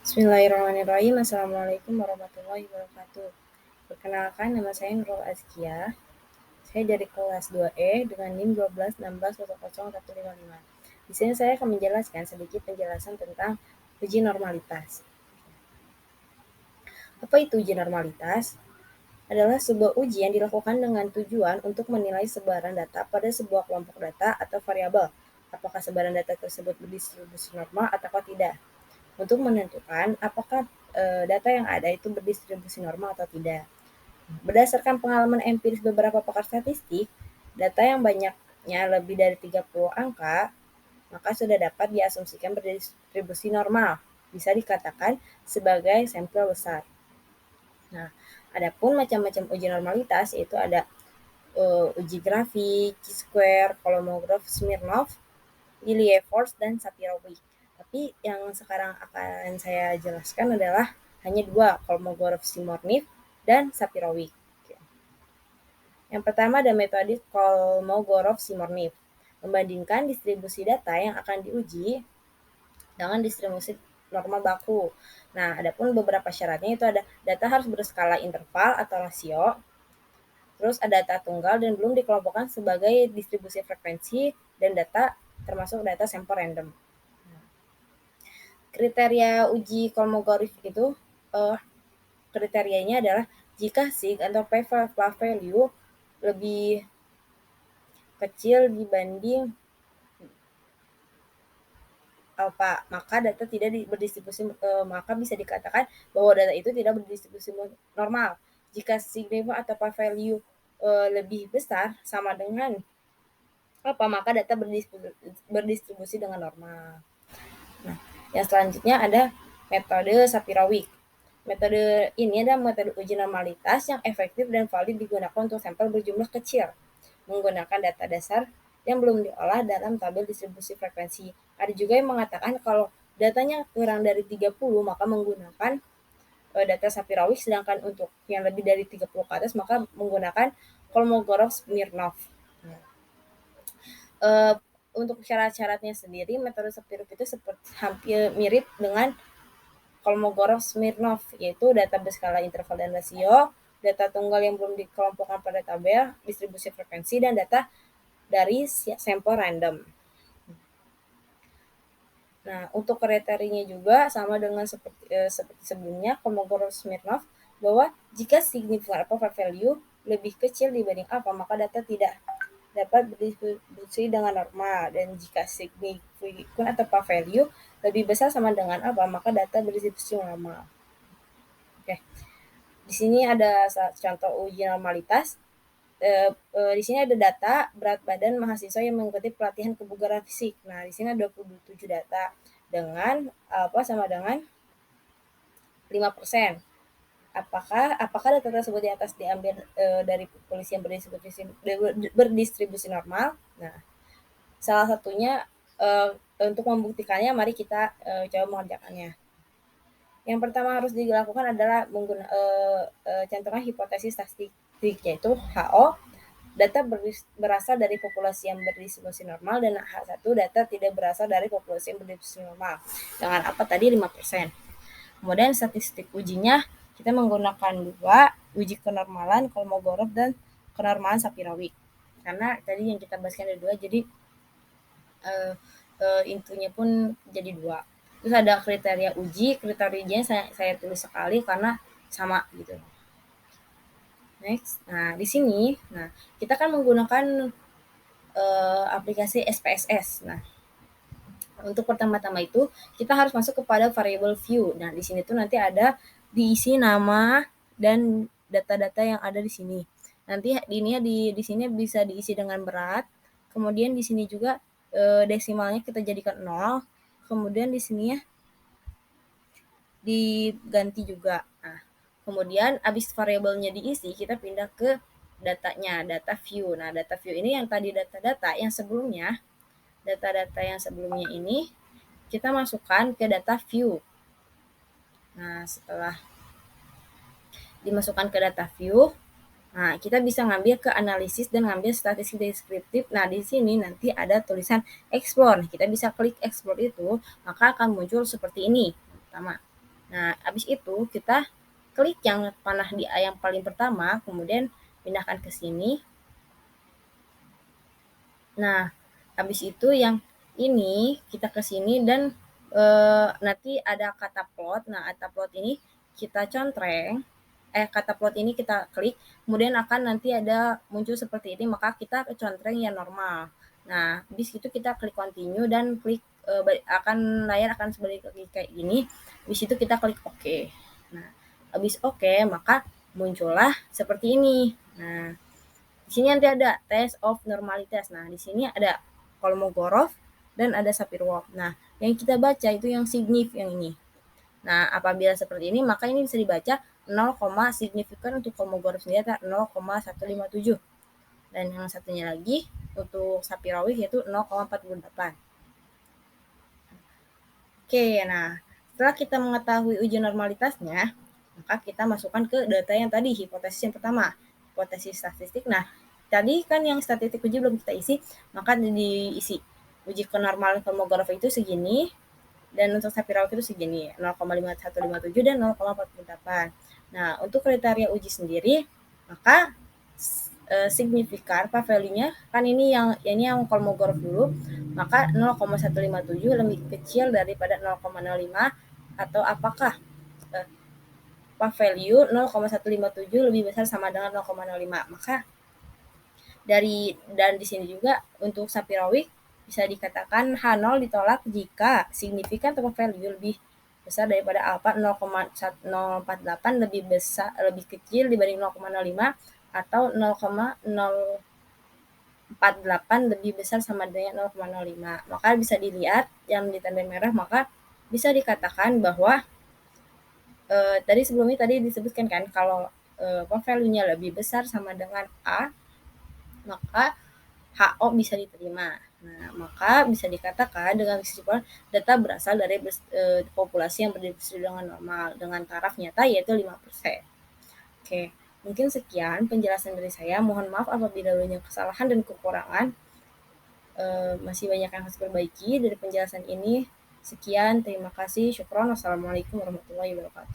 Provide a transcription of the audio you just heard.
Bismillahirrahmanirrahim. Assalamualaikum warahmatullahi wabarakatuh. Perkenalkan, nama saya Nurul Azkia. Saya dari kelas 2E dengan NIM 1216000155. Di sini saya akan menjelaskan sedikit penjelasan tentang uji normalitas. Apa itu uji normalitas? Adalah sebuah uji yang dilakukan dengan tujuan untuk menilai sebaran data pada sebuah kelompok data atau variabel. Apakah sebaran data tersebut berdistribusi normal atau tidak. Untuk menentukan apakah data yang ada itu berdistribusi normal atau tidak. Berdasarkan pengalaman empiris beberapa pakar statistik, data yang banyaknya lebih dari 30 angka, maka sudah dapat diasumsikan berdistribusi normal, bisa dikatakan sebagai sampel besar. Nah, adapun macam-macam uji normalitas yaitu ada uji grafik, chi-square, kolomograf Smirnov, Illiefors, dan Sapir-Whorf. Tapi yang sekarang akan saya jelaskan adalah hanya dua, Kolmogorov-Smirnov dan Sapir-Whorf. Yang pertama ada metode Kolmogorov-Smirnov, membandingkan distribusi data yang akan diuji dengan distribusi normal baku. Nah, adapun beberapa syaratnya itu ada data harus berskala interval atau rasio, terus ada data tunggal dan belum dikelompokkan sebagai distribusi frekuensi, dan data termasuk data sampel random. Kriteria uji Kolmogorov itu kriterianya adalah jika sig atau p value lebih kecil dibanding alpha, maka data tidak berdistribusi maka bisa dikatakan bahwa data itu tidak berdistribusi normal. Jika signifikan atau p value lebih besar sama dengan alpha, maka data berdistribusi dengan normal. Nah, yang selanjutnya ada metode Sapir-Whorf. Metode ini adalah metode uji normalitas yang efektif dan valid digunakan untuk sampel berjumlah kecil, menggunakan data dasar yang belum diolah dalam tabel distribusi frekuensi. Ada juga yang mengatakan kalau datanya kurang dari 30, maka menggunakan data Sapir-Whorf, sedangkan untuk yang lebih dari 30 ke atas, maka menggunakan Kolmogorov-Smirnov. Untuk syarat-syaratnya sendiri, metode Sapir-Whorf itu hampir mirip dengan Kolmogorov-Smirnov, yaitu data berskala interval dan rasio, data tunggal yang belum dikelompokkan pada tabel, distribusi frekuensi, dan data dari sampel random. Nah, untuk kriterianya juga sama dengan seperti sebelumnya, Kolmogorov-Smirnov, bahwa jika signifikan atau value lebih kecil dibanding apa, maka data tidak dapat berdistribusi dengan normal, dan jika signifikan atau value lebih besar sama dengan apa, maka data berdistribusi normal. Oke. Di sini ada contoh uji normalitas. Di sini ada data berat badan mahasiswa yang mengikuti pelatihan kebugaran fisik. Nah, di sini ada 27 data dengan sama dengan 5%. Apakah data tersebut di atas diambil dari populasi yang berdistribusi normal? Nah, salah satunya untuk membuktikannya, mari kita coba mengerjakannya. Yang pertama harus dilakukan adalah cantumkan hipotesis statistik, yaitu HO, data berasal dari populasi yang berdistribusi normal, dan H1, data tidak berasal dari populasi yang berdistribusi normal. Dengan apa tadi? 5%. Kemudian statistik ujinya kita menggunakan dua, uji kenormalan Kolmogorov dan kenormalan Sapir-Whorf. Karena tadi yang kita bahaskan ada dua, jadi intinya pun jadi dua. Terus ada kriteria uji, kriterianya saya tulis sekali karena sama gitu. Next, nah di sini, nah kita kan menggunakan aplikasi SPSS. Nah, untuk pertama-tama itu kita harus masuk kepada variable view. Nah, di sini tuh nanti ada diisi nama dan data-data yang ada di sini. Nanti ini di sini bisa diisi dengan berat. Kemudian di sini juga desimalnya kita jadikan 0. Kemudian di sini ya diganti juga. Nah, kemudian habis variabelnya diisi, kita pindah ke datanya, data view. Nah, data view ini yang tadi data-data yang sebelumnya, data-data yang sebelumnya ini kita masukkan ke data view. Nah, setelah dimasukkan ke data view, nah kita bisa ngambil ke analisis dan ngambil statistik deskriptif. Nah, di sini nanti ada tulisan explore. Kita bisa klik explore itu, maka akan muncul seperti ini. Pertama, Nah, habis itu kita klik yang panah di yang paling pertama, kemudian pindahkan ke sini. Nah, habis itu yang ini kita ke sini dan nanti ada kata plot. Nah, kata plot ini kita contreng, kata plot ini kita klik, kemudian akan nanti ada muncul seperti ini, maka kita contreng yang normal. Nah, habis itu kita klik continue dan klik akan layar akan seperti kayak gini. Habis itu kita klik OK. Nah, habis OK maka muncullah seperti ini. Nah, di sini nanti ada test of normalitas. Nah, di sini ada Kolmogorov dan ada Sapir-Whorf. Nah, yang kita baca itu yang signif yang ini. Nah, apabila seperti ini, maka ini bisa dibaca 0, signifikan untuk Kolmogorov sendiri adalah 0,157. Dan yang satunya lagi untuk Sapir-Whorf yaitu 0,48. Oke, nah setelah kita mengetahui uji normalitasnya, maka kita masukkan ke data yang tadi, hipotesis yang pertama, hipotesis statistik. Nah, tadi kan yang statistik uji belum kita isi, maka diisi. Uji kenormalan Kolmogorov itu segini, dan untuk Sapir-Whorf itu segini, 0,5157 dan 0,48. Nah, untuk kriteria uji sendiri, maka signifikan value-nya kan ini yang Kolmogorov dulu, maka 0,157 lebih kecil daripada 0,05 atau apakah value 0,157 lebih besar sama dengan 0,05. Maka dan di sini juga untuk Sapir-Whorf bisa dikatakan H0 ditolak jika signifikan atau value lebih besar daripada alfa 0,048 lebih kecil dibanding 0,05 atau 0,048 lebih besar sama dengan 0,05. Maka bisa dilihat yang ditanda merah, maka bisa dikatakan bahwa tadi sebelumnya disebutkan kan kalau value-nya lebih besar sama dengan A, maka HO bisa diterima. Nah, maka bisa dikatakan dengan kesimpulan data berasal dari populasi yang berdistribusi dengan normal dengan taraf nyata yaitu 5%. Oke, mungkin sekian penjelasan dari saya. Mohon maaf apabila banyak kesalahan dan kekurangan. Masih banyak yang harus diperbaiki dari penjelasan ini. Sekian, terima kasih. Syukron. Wassalamualaikum warahmatullahi wabarakatuh.